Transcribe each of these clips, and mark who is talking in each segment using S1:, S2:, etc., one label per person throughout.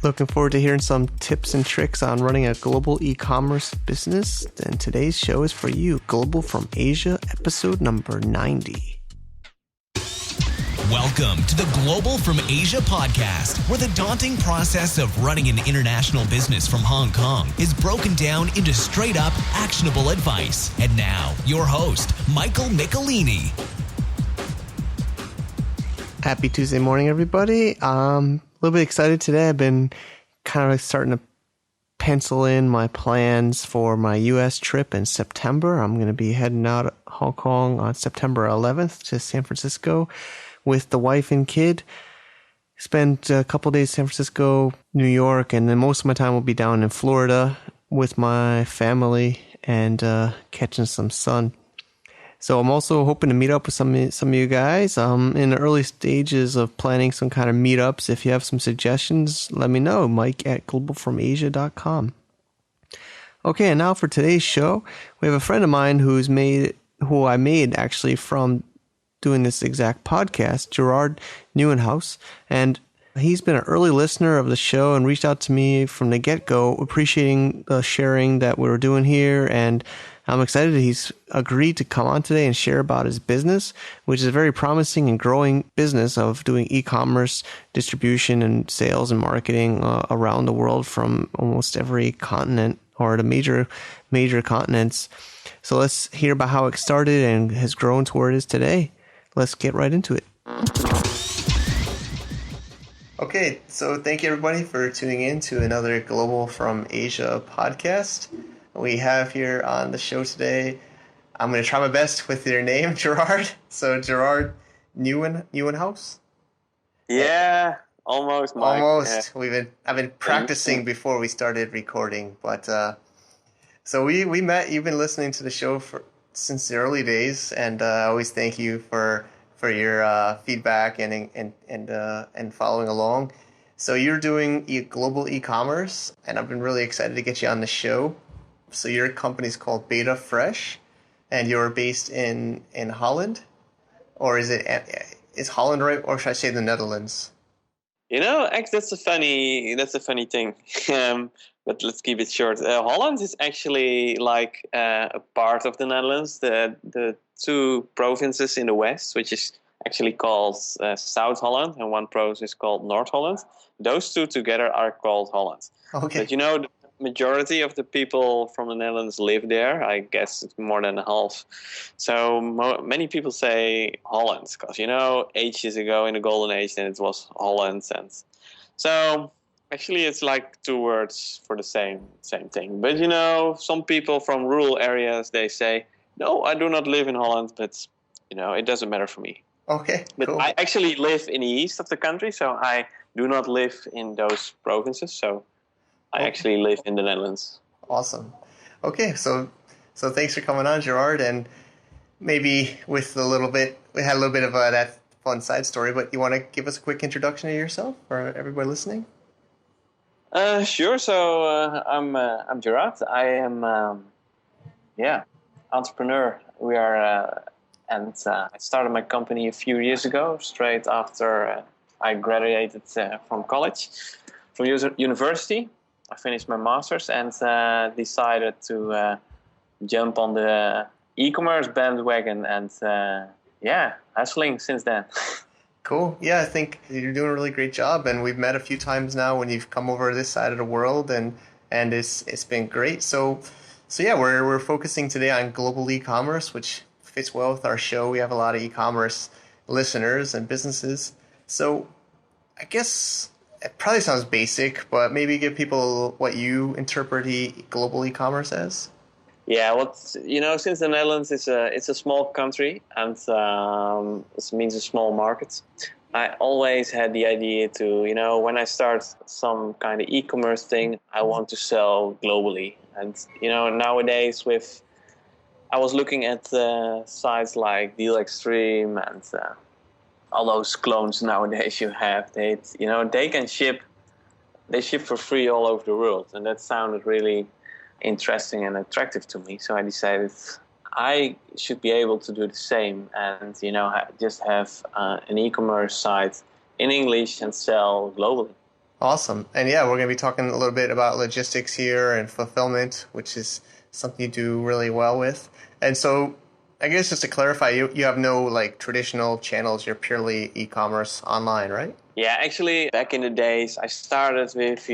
S1: Looking forward to hearing some tips and tricks on running a global e-commerce business. And today's show is for you, Global from Asia, episode number 90.
S2: Welcome to the Global from Asia podcast, where the daunting process of running an international business from Hong Kong is broken down into straight-up, actionable advice. And now, your host, Michael Michelini.
S1: Happy Tuesday morning, everybody. A little bit excited today. I've been kind of starting to pencil in my plans for my U.S. trip in September. I'm going to be heading out of Hong Kong on September 11th to San Francisco with the wife and kid. Spent a couple days in San Francisco, New York, and then most of my time will be down in Florida with my family and catching some sun. So I'm also hoping to meet up with some of you guys. In the early stages of planning some kind of meetups. If you have some suggestions, let me know. Mike at globalfromasia.com. Okay, and now for today's show, we have a friend of mine who I made actually from doing this exact podcast, Gerard Nieuwenhuis, and he's been an early listener of the show and reached out to me from the get-go, appreciating the sharing that we were doing here, and I'm excited that he's agreed to come on today and share about his business, which is a very promising and growing business of doing e-commerce distribution and sales and marketing around the world from almost every continent or the major continents. So let's hear about how it started and has grown to where it is today. Let's get right into it. Okay, so thank you everybody for tuning in to another Global from Asia podcast. We have here on the show today, I'm going to try my best with your name, Gerard. So Gerard Nieuwenhuis?
S3: Yeah, almost, Mike.
S1: Almost. Yeah. I've been practicing before we started recording, but so we met. You've been listening to the show since the early days, and I always thank you for your feedback and following along. So you're doing global e-commerce, and I've been really excited to get you on the show. So your company's called Beta Fresh, and you're based in Holland, or is Holland right, or should I say the Netherlands?
S3: That's a funny thing. But let's keep it short. Holland is actually like a part of the Netherlands. The two provinces in the west, which is actually called South Holland, and one province is called North Holland. Those two together are called Holland.
S1: Okay.
S3: But the majority of the people from the Netherlands live there. I guess it's more than half. So many people say Holland because, ages ago in the Golden Age, then it was Holland. And so actually it's like two words for the same thing. But, some people from rural areas, they say, no, I do not live in Holland, but, it doesn't matter for me.
S1: Okay,
S3: But
S1: cool.
S3: I actually live in the east of the country, so I do not live in those provinces. So I actually live in the Netherlands.
S1: Awesome. Okay, so thanks for coming on, Gerard, and maybe we had a little bit of that fun side story, but you want to give us a quick introduction of yourself for everybody listening?
S3: Sure. So I'm Gerard. I am entrepreneur. We are and I started my company a few years ago, straight after I graduated from college, from university. I finished my master's and decided to jump on the e-commerce bandwagon and hustling since then.
S1: Cool. Yeah, I think you're doing a really great job, and we've met a few times now when you've come over this side of the world, and it's been great. So yeah, we're focusing today on global e-commerce, which fits well with our show. We have a lot of e-commerce listeners and businesses. So I guess it probably sounds basic, but maybe give people what you interpret global e-commerce as.
S3: Yeah, since the Netherlands is a small country and it means a small market, I always had the idea to, when I start some kind of e-commerce thing, I want to sell globally. And, nowadays I was looking at sites like Deal Extreme and all those clones nowadays you have. They can ship for free all over the world. And that sounded really interesting and attractive to me. So I decided I should be able to do the same and, just have an e-commerce site in English and sell globally.
S1: Awesome. And yeah, we're going to be talking a little bit about logistics here and fulfillment, which is something you do really well with. And so I guess just to clarify, you have no like traditional channels. You're purely e-commerce online, right?
S3: Yeah, actually, back in the days, I started with,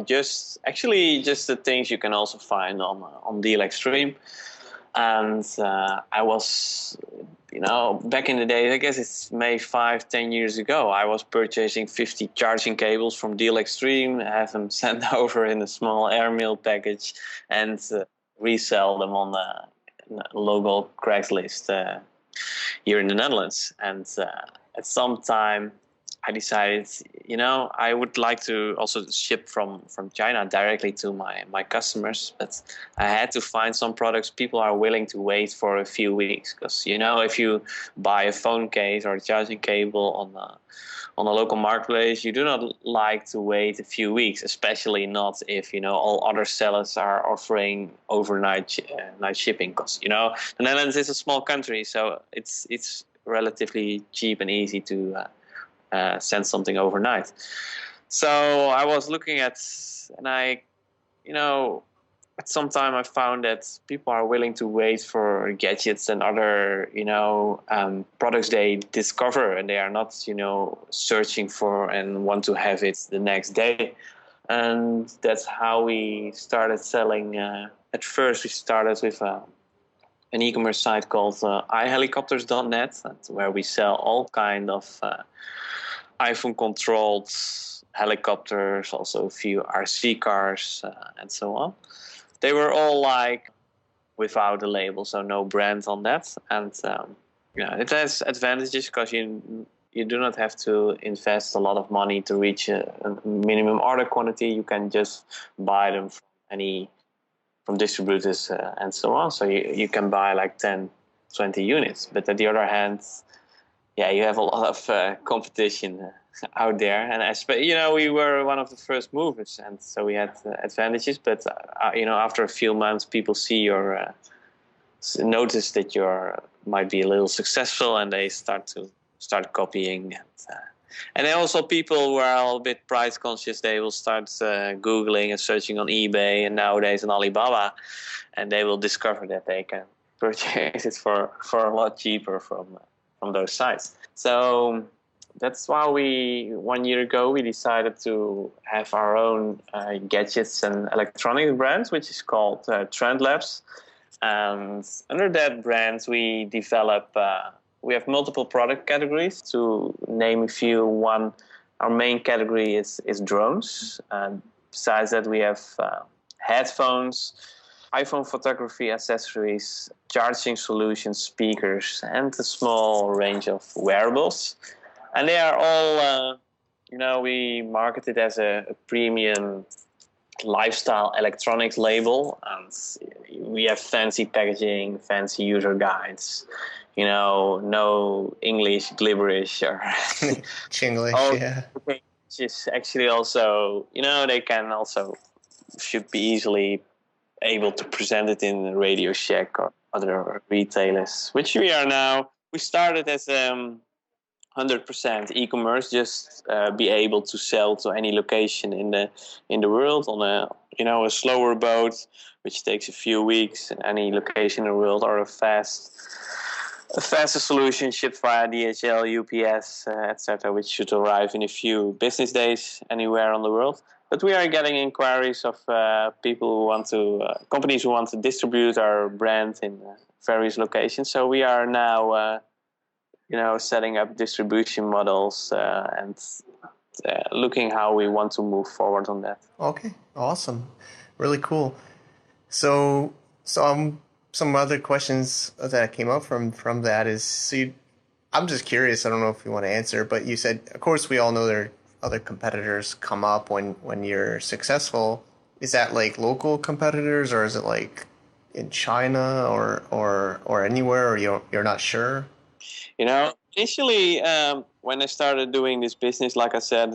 S3: just the things you can also find on Deal Extreme. And I was, back in the day, I guess it's maybe 5-10 years ago, I was purchasing 50 charging cables from Deal Extreme, have them sent over in a small airmail package, and resell them on the local Craigslist here in the Netherlands. And at some time, I decided, I would like to also ship from China directly to my customers, but I had to find some products people are willing to wait for a few weeks. Because, if you buy a phone case or a charging cable on a local marketplace, you do not like to wait a few weeks, especially not if, all other sellers are offering overnight night shipping. Because, the Netherlands is a small country, so it's relatively cheap and easy to send something overnight. So I was looking at, and at some time I found that people are willing to wait for gadgets and other, products they discover, and they are not, searching for and want to have it the next day. And that's how we started selling. At first, we started with an e-commerce site called iHelicopters.net, where we sell all kind of iPhone-controlled helicopters, also a few RC cars, and so on. They were all like without a label, so no brand on that. And it has advantages because you do not have to invest a lot of money to reach a minimum order quantity. You can just buy them from distributors and so on. So you can buy like 10, 20 units. But on the other hand, you have a lot of competition out there, and we were one of the first movers, and so we had advantages. But after a few months, people see notice that you might be a little successful, and they start copying. And then also people who are a little bit price conscious, they will start Googling and searching on eBay and nowadays on Alibaba, and they will discover that they can purchase it for a lot cheaper from those sites. So that's why 1 year ago, we decided to have our own gadgets and electronics brand, which is called Trend Labs. And under that brand, we develop, we have multiple product categories. To name a few, our main category is drones. And besides that, we have headphones, iPhone photography accessories, charging solutions, speakers, and a small range of wearables. And they are all, we market it as a premium lifestyle electronics label. And we have fancy packaging, fancy user guides, no English gibberish or
S1: Chinglish, yeah.
S3: Which is actually also, they can also should be easily able to present it in Radio Shack or other retailers, which we are now. We started as 100% e-commerce, just be able to sell to any location in the world on a slower boat, which takes a few weeks, in any location in the world, or a faster solution shipped via DHL, UPS, etc., which should arrive in a few business days anywhere on the world. But we are getting inquiries of people who want to, companies who want to distribute our brand in various locations. So we are now, setting up distribution models and looking how we want to move forward on that.
S1: Okay, awesome, really cool. So some other questions that came up from that is, I'm just curious. I don't know if you want to answer, but you said, of course, we all know there are other competitors come up when you're successful. Is that like local competitors, or is it like in China or anywhere, or you're not sure?
S3: Initially, when I started doing this business, like I said,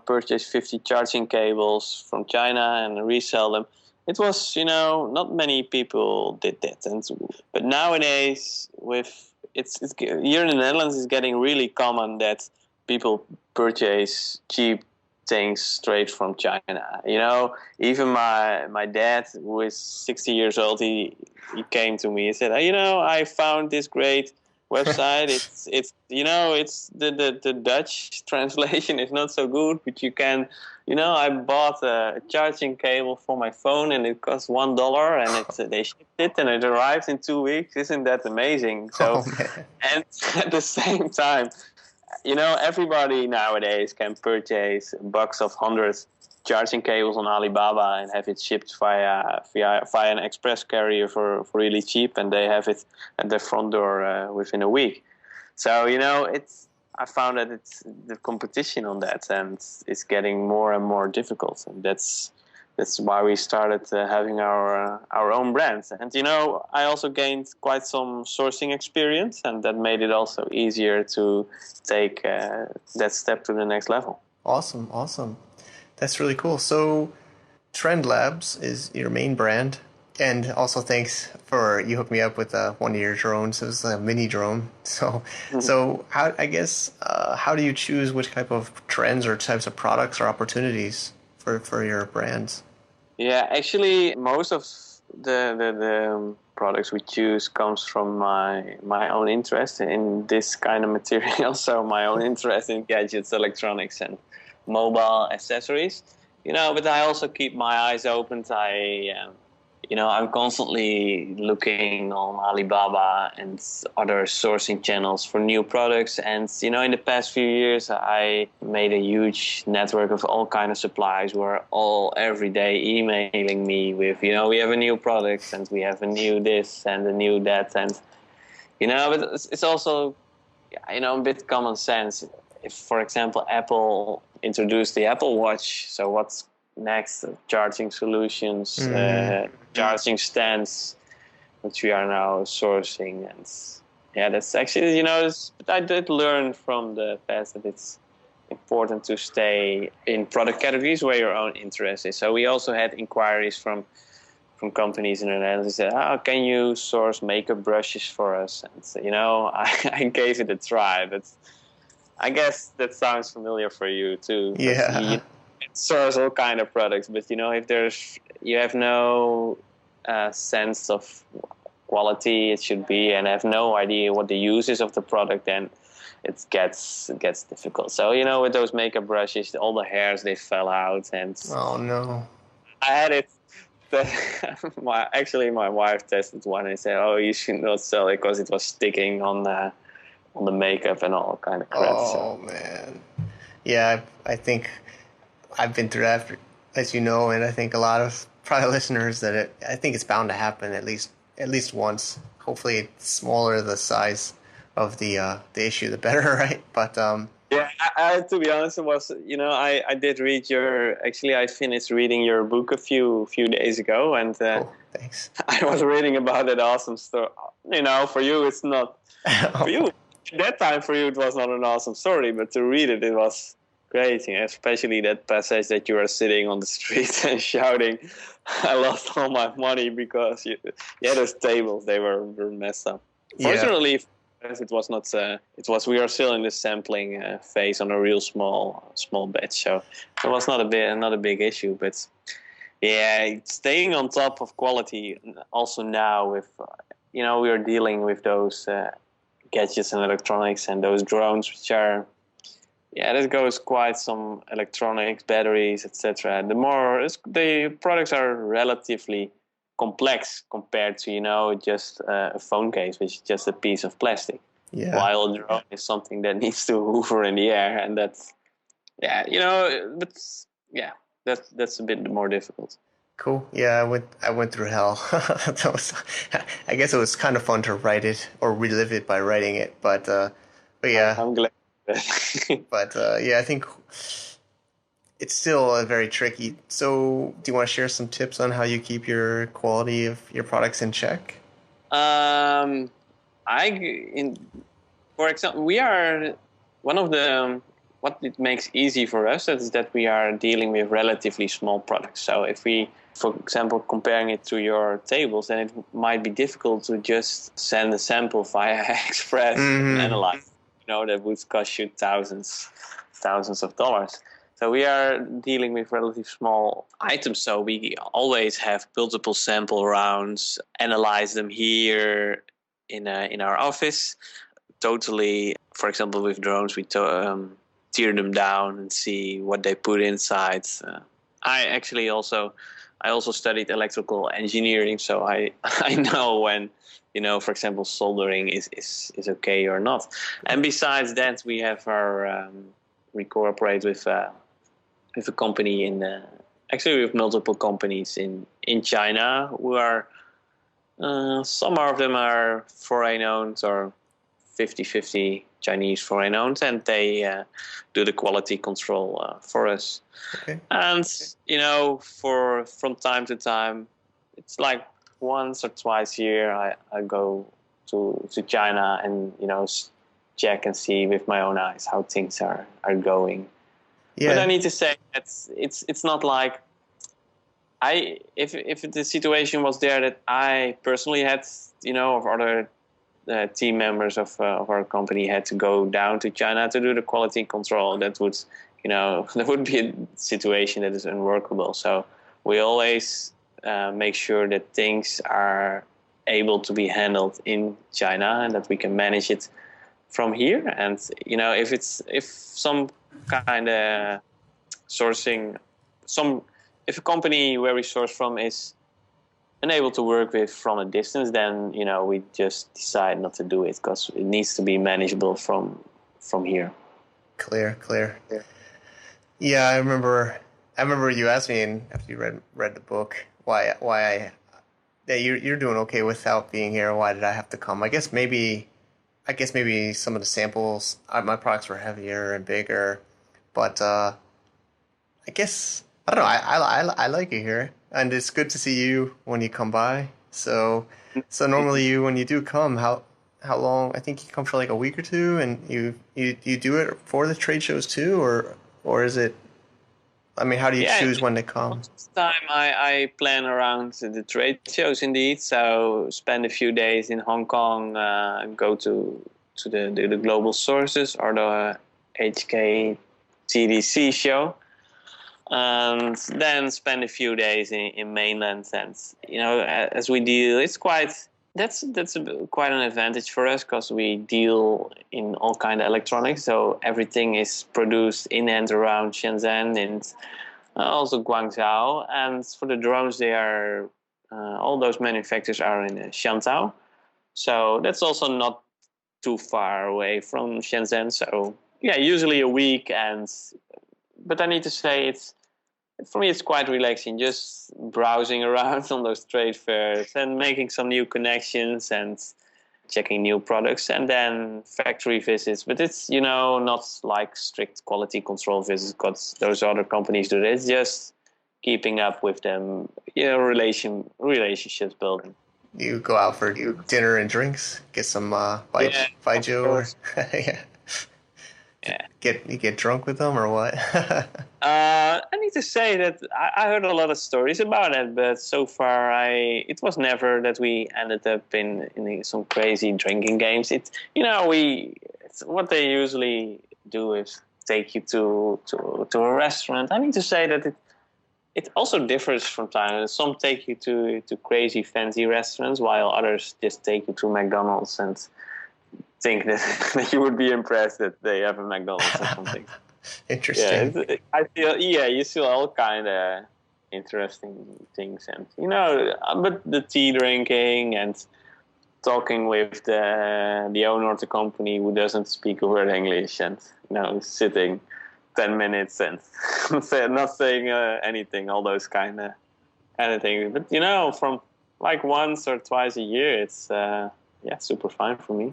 S3: purchase 50 charging cables from China and resell them. It was, not many people did that. But nowadays, it's here in the Netherlands, it's getting really common that people purchase cheap things straight from China. You know, even my dad, who is 60 years old, he came to me and said, you know, I found this great website. It's you know, it's the Dutch translation is not so good, but you can, you know, I bought a charging cable for my phone and it cost $1 and they shipped it and it arrives in 2 weeks. Isn't that amazing? So, and at the same time, you know, everybody nowadays can purchase a box of 100 charging cables on Alibaba and have it shipped via an express carrier for really cheap, and they have it at their front door within a week. So, you know, I found that it's the competition on that, and it's getting more and more difficult, and that's why we started having our own brand. And, you know, I also gained quite some sourcing experience, and that made it also easier to take that step to the next level.
S1: Awesome. That's really cool. So Trend Labs is your main brand. And also thanks for you hooked me up with one of your drones. It was a mini drone. So how do you choose which type of trends or types of products or opportunities for your brands?
S3: Yeah, actually, most of the products we choose comes from my own interest in this kind of material. So my own interest in gadgets, electronics, and mobile accessories. You know, but I also keep my eyes open. I'm constantly looking on Alibaba and other sourcing channels for new products. And, you know, in the past few years, I made a huge network of all kinds of suppliers who are all every day emailing me with, you know, we have a new product and we have a new this and a new that. And, you know, but it's also, you know, a bit common sense. If, for example, Apple introduced the Apple Watch, so what's next? Charging solutions, charging stands, which we are now sourcing. And yeah, that's actually, you know, I did learn from the past that it's important to stay in product categories where your own interest is. So we also had inquiries from companies in the Netherlands who said, can you source makeup brushes for us? And so, you know, I gave it a try, but I guess that sounds familiar for you too.
S1: Yeah.
S3: Source all kind of products, but you know, if you have no sense of quality it should be, and have no idea what the use is of the product, then it gets difficult. So, you know, with those makeup brushes, all the hairs, they fell out, and
S1: oh no,
S3: I had it. My wife tested one and said, you should not sell it because it was sticking on the makeup and all kind of crap.
S1: Oh man, yeah, I think I've been through that, as you know, and I think a lot of probably listeners I think it's bound to happen at least once. Hopefully, it's smaller the size of the issue, the better, right? But
S3: yeah, I to be honest, it was, you know, I did read I finished reading your book a few days ago, and
S1: cool. Thanks.
S3: I was reading about that awesome story. You know, for you, it's not for you. At that time, for you, it was not an awesome story, but to read it was great, especially that passage that you are sitting on the street and shouting, I lost all my money because those tables, they were messed up.
S1: Yeah.
S3: Fortunately, it was not, we are still in the sampling phase on a real small batch, so it was not a big issue. But yeah, staying on top of quality also now with, you know, we are dealing with those gadgets and electronics and those drones, which are, that goes quite some electronics, batteries, etc. The products are relatively complex compared to, you know, just a phone case, which is just a piece of plastic.
S1: Yeah.
S3: While a drone is something that needs to hover in the air, and that's, you know, that's a bit more difficult.
S1: Cool. Yeah, I went through hell. I guess it was kind of fun to write it or relive it by writing it, but yeah.
S3: I'm glad.
S1: But I think it's still very tricky. So do you want to share some tips on how you keep your quality of your products in check?
S3: For example, we are one of the what it makes easy for us is that we are dealing with relatively small products. So if we, for example, comparing it to your tables, then it might be difficult to just send a sample via Express and analyze. You know, that would cost you thousands of dollars. So we are dealing with relatively small items. So we always have multiple sample rounds, analyze them here in our office. Totally, for example, with drones, we tear them down and see what they put inside. I also studied electrical engineering, so I know when, for example, soldering is okay or not. And besides that, we have we cooperate with a company actually with multiple companies in China who are, some of them are foreign owned or 50-50 Chinese foreign owned, and they do the quality control for us.
S1: Okay.
S3: And from time to time, it's like once or twice a year I go to China and check and see with my own eyes how things are going. Yeah. But I need to say it's not like if the situation was there that I personally had of other team members of our company had to go down to China to do the quality control, that would there would be a situation that is unworkable. So we always make sure that things are able to be handled in China and that we can manage it from here. And if some kind of sourcing, if a company where we source from is unable to work with from a distance, then we just decide not to do it because it needs to be manageable from here.
S1: Clear. Yeah, I remember you asked me, and after you read the book, why you're doing okay without being here. Why did I have to come? I guess maybe some of the samples, my products were heavier and bigger, but I guess I don't know. I like it here, and it's good to see you when you come by. So normally when you do come, how long? I think you come for like a week or two, and you do it for the trade shows too, or is it? I mean, how do you choose when to come?
S3: Most of the time I plan around the trade shows indeed. So spend a few days in Hong Kong, go to the global sources or the HK TDC show, and then spend a few days in mainland. And as we deal, it's quite an advantage for us because we deal in all kind of electronics. So everything is produced in and around Shenzhen and also Guangzhou. And for the drones, they are all those manufacturers are in Shantou. So that's also not too far away from Shenzhen. So yeah, usually a week. But I need to say for me, it's quite relaxing, just browsing around on those trade fairs and making some new connections and checking new products, and then factory visits. But it's, not like strict quality control visits because those other companies do it. It's just keeping up with them, relationships building.
S1: You go out for dinner and drinks, get some baijiu, or yeah.
S3: Yeah.
S1: You get drunk with them or what?
S3: I need to say that I heard a lot of stories about it, but so far it was never that we ended up in some crazy drinking games. It's what they usually do is take you to a restaurant. I need to say that it also differs from time. Some take you to crazy fancy restaurants, while others just take you to McDonald's and think that you would be impressed that they have a McDonald's or something.
S1: Interesting.
S3: Yeah, I feel you see all kind of interesting things, and but the tea drinking and talking with the owner of the company who doesn't speak a word English, and sitting 10 minutes and not saying anything, all those kind of things. But from like once or twice a year, it's super fine for me.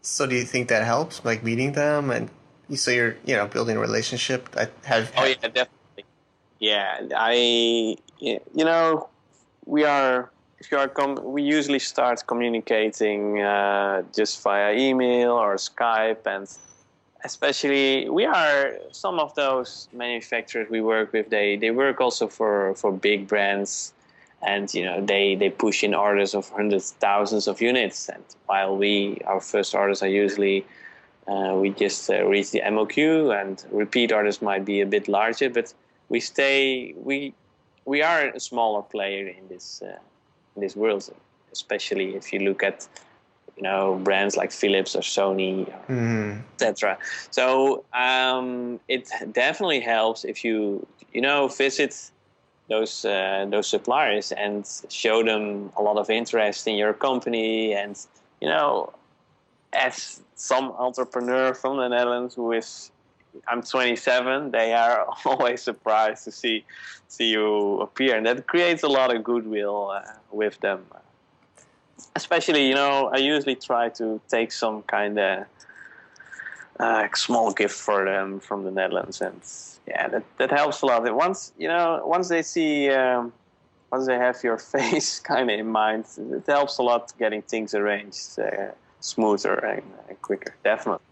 S1: So do you think that helps, like meeting them, and so you're building a relationship? Oh
S3: yeah, definitely. Yeah, we usually start communicating just via email or Skype, and especially some of those manufacturers we work with, they work also for big brands. And they push in orders of hundreds, thousands of units. And while our first orders are usually We just reach the MOQ, and repeat orders might be a bit larger, but we are a smaller player in this world, especially if you look at brands like Philips or Sony, etc. So it definitely helps if you visit those suppliers and show them a lot of interest in your company, and as some entrepreneur from the Netherlands I'm 27, they are always surprised to see you appear, and that creates a lot of goodwill with them. Especially, I usually try to take some kind of small gift for them from the Netherlands, and that helps a lot. Once they see, once they have your face kind of in mind, it helps a lot getting things arranged smoother and quicker. Definitely.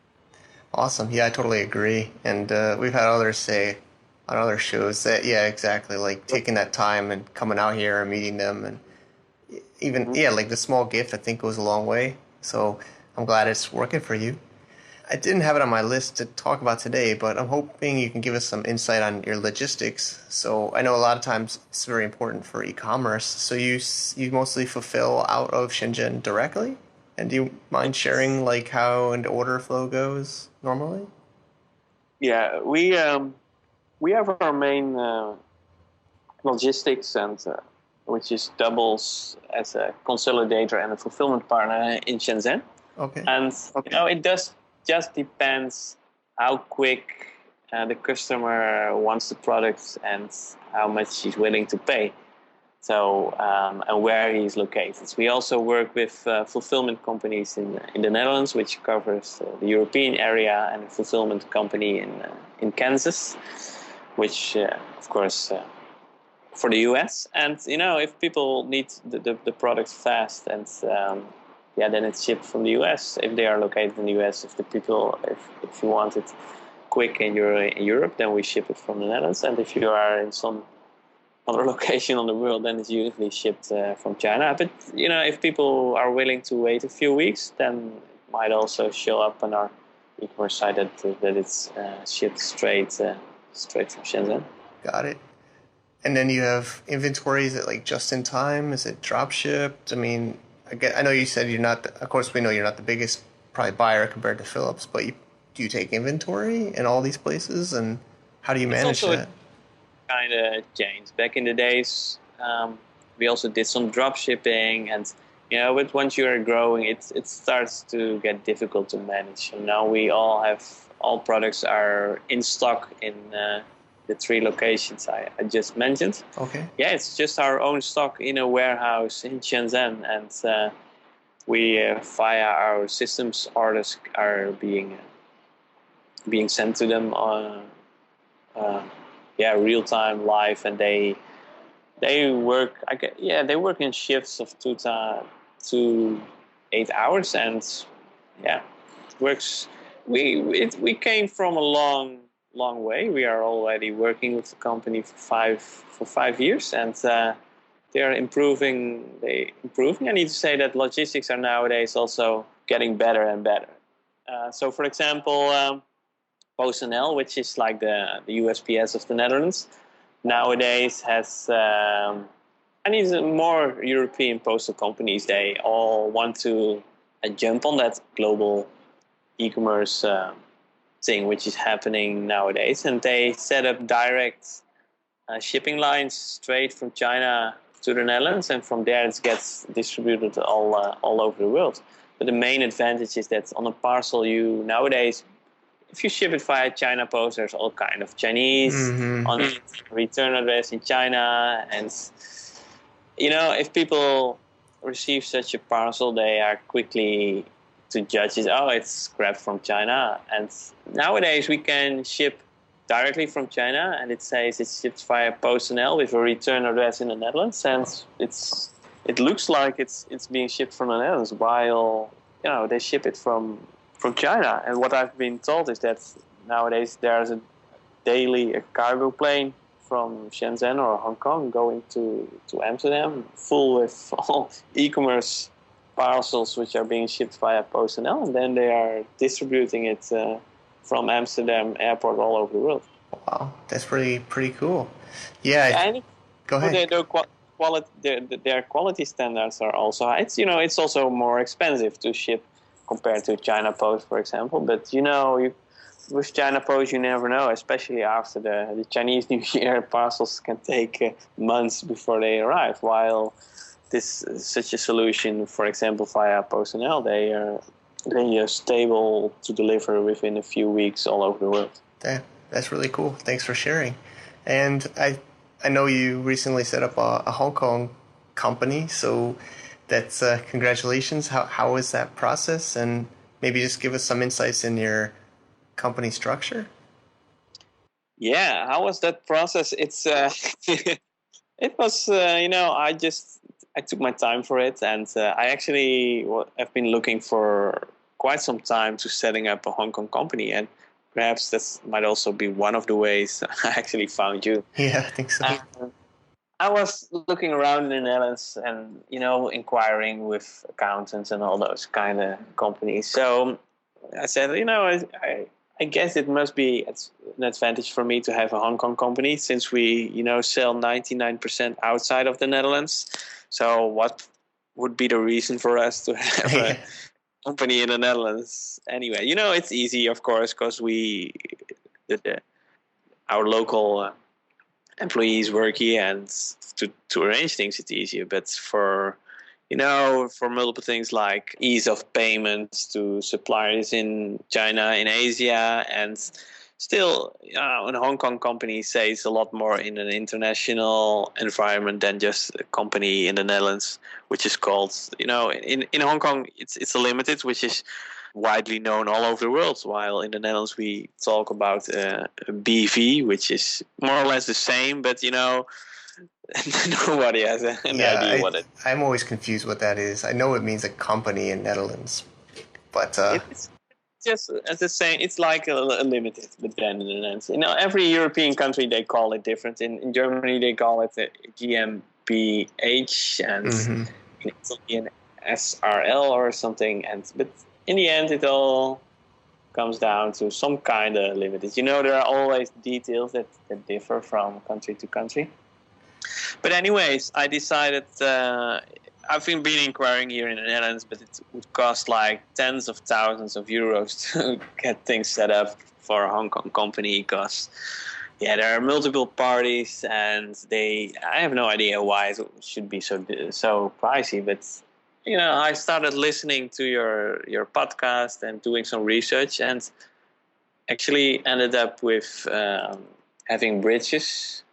S1: Awesome. Yeah, I totally agree. And we've had others say on other shows that, yeah, exactly, like taking that time and coming out here and meeting them, and even, like the small gift, I think, goes a long way. So I'm glad it's working for you. I didn't have it on my list to talk about today, but I'm hoping you can give us some insight on your logistics. So I know a lot of times it's very important for e-commerce. So you mostly fulfill out of Shenzhen directly? And do you mind sharing like how an order flow goes normally?
S3: Yeah, we have our main logistics center, which is doubles as a consolidator and a fulfillment partner in Shenzhen.
S1: Okay.
S3: And it just depends how quick the customer wants the product and how much he's willing to pay. So and where he's located. We also work with fulfillment companies in the Netherlands, which covers the European area, and a fulfillment company in Kansas, which of course for the US. And if people need the product fast, and then it's shipped from the US if they are located in the US. If you want it quick and you're in Europe, then we ship it from the Netherlands. And if you are in some other location on the world, then it's usually shipped from China. But if people are willing to wait a few weeks, then it might also show up on our e-commerce site that it's shipped straight from Shenzhen.
S1: Got it. And then you have inventory. Is it like just in time? Is it drop shipped? I mean, I know you said you're not. Of course, we know you're not the biggest probably buyer compared to Philips, but do you take inventory in all these places, and how do you manage that?
S3: Kind of changed. Back in the days, we also did some drop shipping, and but once you are growing, it starts to get difficult to manage. And now all products are in stock in the 3 locations I just mentioned.
S1: Okay.
S3: Yeah, it's just our own stock in a warehouse in Shenzhen, and we via our systems, orders are being sent to them on. Real time, live, and they work. They work in shifts of 2 to 8 hours, and it works. We came from a long way. We are already working with the company for 5 years, and they are improving. I need to say that logistics are nowadays also getting better and better. So, for example. PostNL, which is like the USPS of the Netherlands, nowadays has, and even more European postal companies, they all want to jump on that global e-commerce thing, which is happening nowadays. And they set up direct shipping lines straight from China to the Netherlands, and from there it gets distributed all over the world. But the main advantage is that on a parcel, nowadays, if you ship it via China Post, there's all kind of Chinese on it, return address in China. And, if people receive such a parcel, they are quickly to judge it. Oh, it's scrapped from China. And nowadays we can ship directly from China, and it says it's shipped via PostNL with a return address in the Netherlands. And it looks like it's being shipped from the Netherlands while, they ship it from China. And what I've been told is that nowadays there's a cargo plane from Shenzhen or Hong Kong going to Amsterdam, full with all e-commerce parcels which are being shipped via PostNL, and then they are distributing it from Amsterdam airport all over the world.
S1: Wow, that's pretty cool. Yeah,
S3: And
S1: go ahead.
S3: Their quality standards are also high. It's also more expensive to ship compared to China Post, for example. But with China Post, you never know, especially after the Chinese New Year. Parcels can take months before they arrive, while such a solution, for example, via PostNL, they are stable to deliver within a few weeks all over the world.
S1: Yeah, that's really cool. Thanks for sharing. And I know you recently set up a Hong Kong company, so that's congratulations. How was that process? And maybe just give us some insights in your company structure.
S3: Yeah, how was that process? It's it was I took my time for it, and I actually have been looking for quite some time to setting up a Hong Kong company, and perhaps that might also be one of the ways I actually found you.
S1: Yeah, I think so.
S3: I was looking around in the Netherlands and, inquiring with accountants and all those kind of companies. So I said, I guess it must be an advantage for me to have a Hong Kong company, since we, sell 99% outside of the Netherlands. So what would be the reason for us to have a company in the Netherlands anyway? It's easy, of course, because our local employees work here, and to arrange things it's easier. But for multiple things like ease of payments to suppliers in China, in Asia, and still, a Hong Kong company says a lot more in an international environment than just a company in the Netherlands, which is called, in Hong Kong, it's a limited, which is widely known all over the world, while in the Netherlands we talk about a BV, which is more or less the same, but nobody has an idea what it is.
S1: I'm always confused what that is. I know it means a company in Netherlands, but
S3: it's just as the same. It's like a limited, but then in the Netherlands, every European country they call it different. In Germany they call it a GmbH, and in Italy an SRL or something. But in the end, it all comes down to some kind of limited. There are always details that differ from country to country. But anyways, I decided, I've been inquiring here in the Netherlands, but it would cost like tens of thousands of euros to get things set up for a Hong Kong company, because there are multiple parties, and I have no idea why it should be so pricey, but I started listening to your podcast and doing some research, and actually ended up with having Bridges,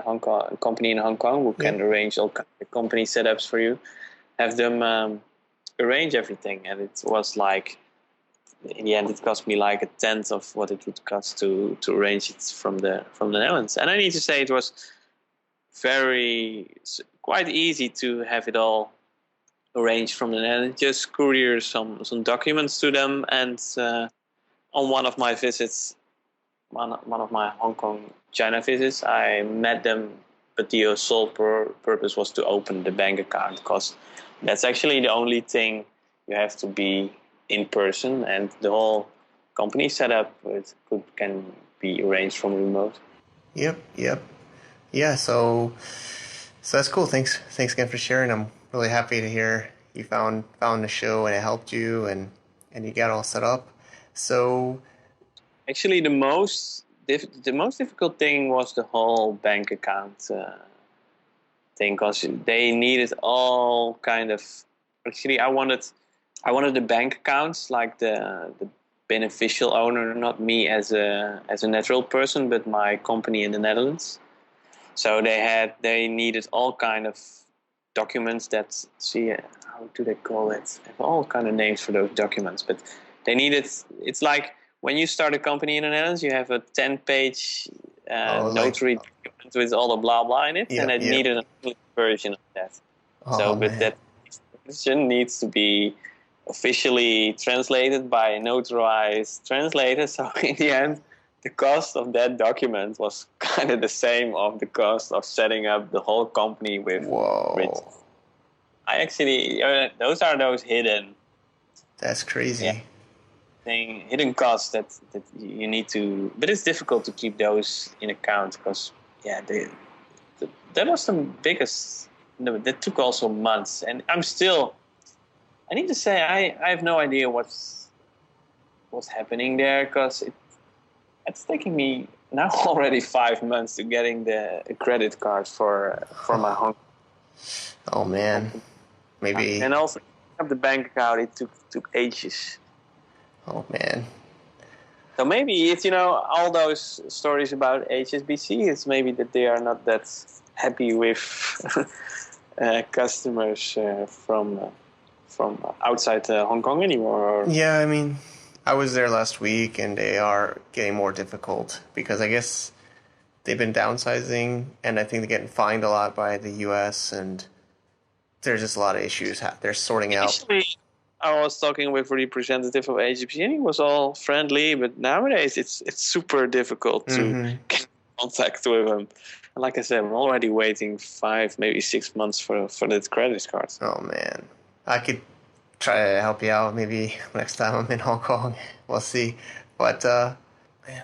S3: Hong Kong company in Hong Kong, who can arrange all company setups for you. Have them arrange everything, and it was like, in the end, it cost me like a tenth of what it would cost to arrange it from the Netherlands. And I need to say, it was quite easy to have it all arranged from the Netherlands. Just courier some documents to them, and on one of my visits, one of my Hong Kong China visits, I met them, but the sole purpose was to open the bank account, because that's actually the only thing. You have to be in person, and the whole company setup can be arranged from remote.
S1: Yep. Yeah, so that's cool. Thanks again for sharing. I'm really happy to hear you found the show and it helped you and you got all set up. So
S3: actually, the most difficult thing was the whole bank account thing, because they needed all kind of. Actually, I wanted the bank accounts, like the beneficial owner, not me as a natural person, but my company in the Netherlands. So they needed all kind of documents that, how do they call it? They have all kind of names for those documents, but they needed. It's like when you start a company in the Netherlands, you have a 10-page notary document with all the blah blah in it, and it needed an English version of that. That version needs to be officially translated by a notarized translator. So in the end, the cost of that document was kind of the same of the cost of setting up the whole company with.
S1: Whoa.
S3: I actually those hidden.
S1: That's crazy.
S3: Hidden costs that you need to, but it's difficult to keep those in account because that was the biggest. No, that took also months, and I need to say I have no idea what's happening there because it's taking me now already 5 months to getting the credit card for my home.
S1: Oh man, maybe.
S3: And also have the bank account. It took ages.
S1: Oh man.
S3: So maybe it's all those stories about HSBC. It's maybe that they are not that happy with customers from outside Hong Kong anymore.
S1: Yeah, I mean, I was there last week, and they are getting more difficult because I guess they've been downsizing, and I think they're getting fined a lot by the U.S. and there's just a lot of issues they're sorting out.
S3: I was talking with a representative of HSBC, and he was all friendly, but nowadays it's super difficult to get in contact with him. And like I said, I'm already waiting 5, maybe 6 months for that credit card.
S1: Oh man, I could try to help you out maybe next time I'm in Hong Kong. We'll see. But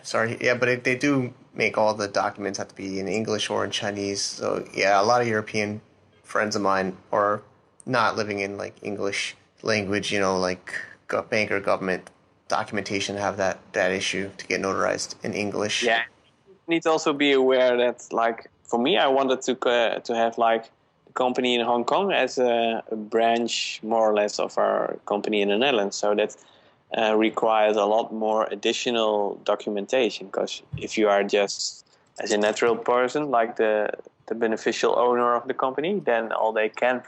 S1: sorry, yeah, but they do make all the documents have to be in English or in Chinese. So yeah, a lot of European friends of mine are not living in like English language, like bank or government documentation have that issue to get notarized in English.
S3: Yeah, you need to also be aware that, like, for me, I wanted to have like the company in Hong Kong as a branch, more or less, of our company in the Netherlands. So that requires a lot more additional documentation. Because if you are just as a natural person, like the beneficial owner of the company, then all they can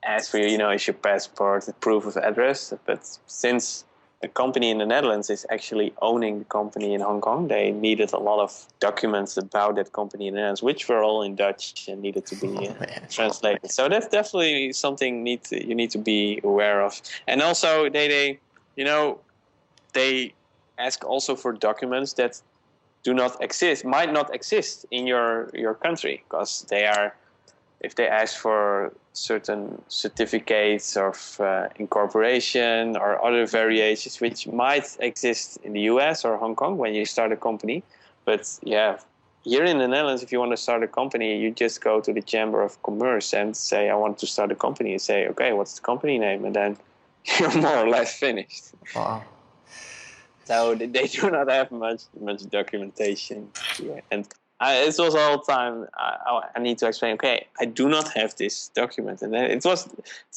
S3: ask for you, is your passport, proof of address. But since the company in the Netherlands is actually owning the company in Hong Kong, they needed a lot of documents about that company in the Netherlands, which were all in Dutch and needed to be translated. So that's definitely something you need to be aware of. And also, they ask also for documents that might not exist in your country, because if they ask for certain certificates of incorporation or other variations which might exist in the US or Hong Kong when you start a company. But yeah, here in the Netherlands, if you want to start a company, you just go to the Chamber of Commerce and say, I want to start a company, and say, okay, what's the company name? And then you're more or less finished.
S1: Wow.
S3: So they do not have much documentation here. And it was all the time I need to explain, okay, I do not have this document. And then it was,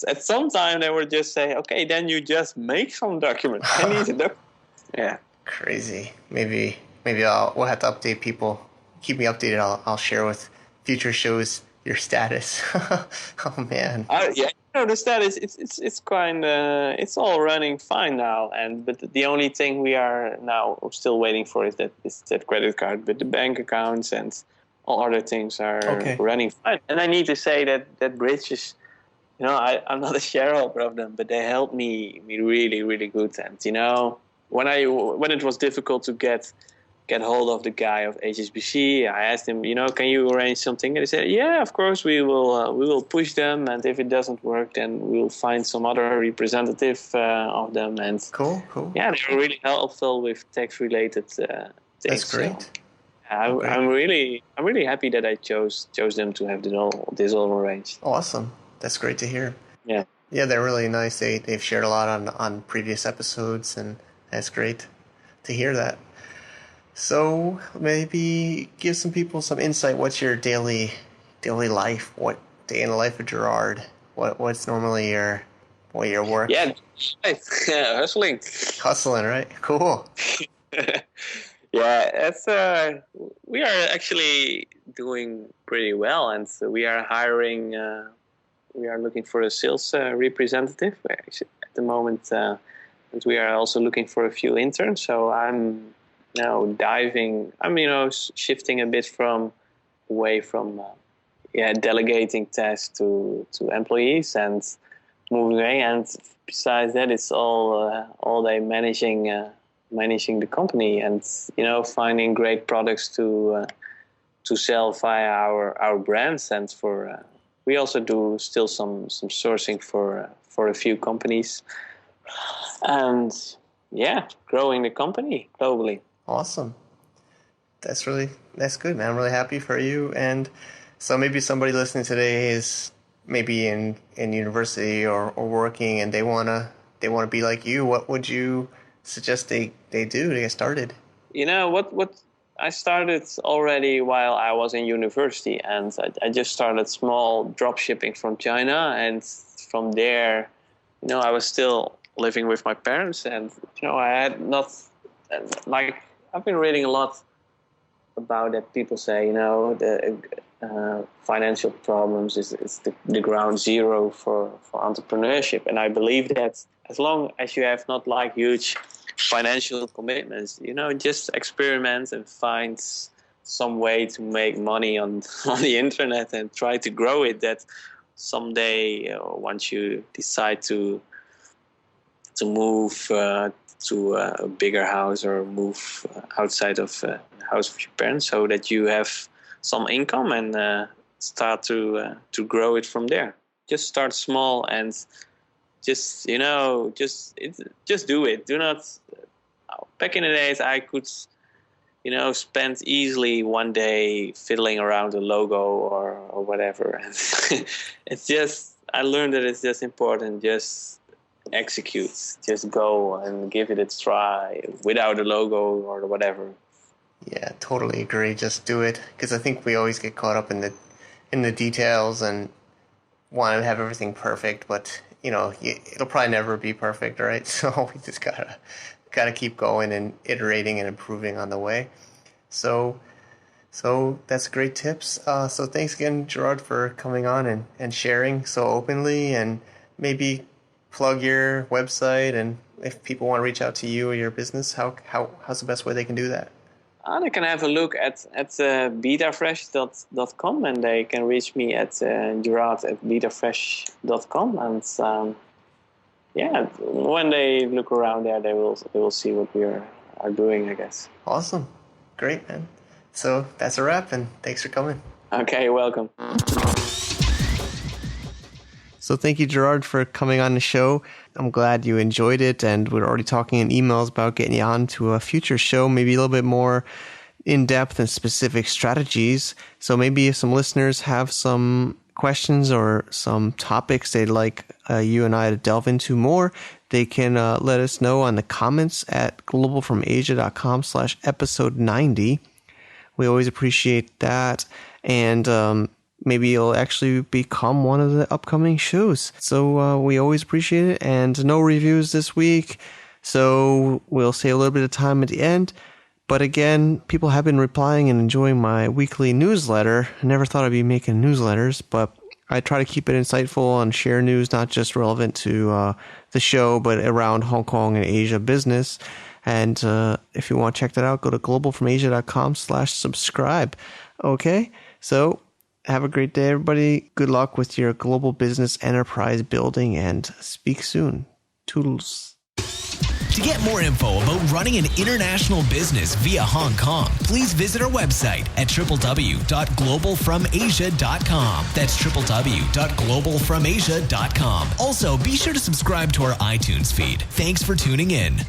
S3: at some time they would just say, okay, then you just make some document. I need a document. Yeah.
S1: Crazy. Maybe we'll have to update people. Keep me updated. I'll share with future shows your status. Oh man.
S3: Yeah. The status, it's kind of, it's all running fine now, but the only thing we are now still waiting for is that credit card. But the bank accounts and all other things are running fine. And I need to say that Bridge is, I'm not a shareholder of them, but they helped me really, really good. And when it was difficult to get hold of the guy of HSBC, I asked him, can you arrange something? And he said, yeah, of course, we will push them. And if it doesn't work, then we'll find some other representative of them. And
S1: cool.
S3: Yeah, they were really helpful with tax-related things.
S1: That's great.
S3: So, I'm really happy that I chose them to have this all arranged.
S1: Awesome. That's great to hear.
S3: Yeah.
S1: Yeah, they're really nice. They've shared a lot on previous episodes, and that's great to hear that. So maybe give some people some insight. What's your daily life? What day in the life of Gerard? What's normally your work?
S3: Yeah, hustling.
S1: Hustling, right? Cool.
S3: Yeah, we are actually doing pretty well, and so we are hiring. We are looking for a sales representative. Actually, at the moment, and we are also looking for a few interns. So I'm now shifting a bit away from delegating tasks to employees and moving away. And besides that, it's all day managing the company and finding great products to sell via our brands and for we also do still some sourcing for a few companies, and growing the company globally.
S1: Awesome. That's good, man. I'm really happy for you. And so maybe somebody listening today is maybe in university or working, and they wanna be like you. What would you suggest they do to get started?
S3: What I started already while I was in university, and I just started small drop shipping from China, and from there, I was still living with my parents, and I had not, like, I've been reading a lot about that. People say the financial problems is the ground zero for entrepreneurship, and I believe that as long as you have not like huge financial commitments, just experiment and find some way to make money on the internet and try to grow it, that someday once you decide to move to a bigger house or move outside of the house of your parents, so that you have some income and start to grow it from there. Just start small and just do it. Do not. Back in the days, I could spend easily one day fiddling around a logo or whatever. It's just, I learned that it's just important. Just execute. Just go and give it a try without a logo or whatever.
S1: Yeah, totally agree. Just do it, because I think we always get caught up in the details and want to have everything perfect, but it'll probably never be perfect, right? So we just gotta keep going and iterating and improving on the way. So that's great tips. So thanks again, Gerard, for coming on and sharing so openly, and maybe plug your website, and if people want to reach out to you or your business, how's the best way they can do that?
S3: They can have a look at betafresh.com, and they can reach me at gerard@betafresh.com, and when they look around there, they will see what we are doing, I guess.
S1: Awesome. Great, man. So that's a wrap, and thanks for coming.
S3: Okay, you're welcome.
S1: So thank you, Gerard, for coming on the show. I'm glad you enjoyed it, and we're already talking in emails about getting you on to a future show, maybe a little bit more in-depth and specific strategies. So maybe if some listeners have some questions or some topics they'd like you and I to delve into more, they can let us know on the comments at globalfromasia.com/episode 90. We always appreciate that. And maybe you'll actually become one of the upcoming shows. So we always appreciate it. And no reviews this week, so we'll save a little bit of time at the end. But again, people have been replying and enjoying my weekly newsletter. I never thought I'd be making newsletters, but I try to keep it insightful and share news not just relevant to the show, but around Hong Kong and Asia business. And if you want to check that out, go to globalfromasia.com/subscribe. Okay, so have a great day, everybody. Good luck with your global business enterprise building, and speak soon. Toodles.
S2: To get more info about running an international business via Hong Kong, please visit our website at www.globalfromasia.com. That's www.globalfromasia.com. Also, be sure to subscribe to our iTunes feed. Thanks for tuning in.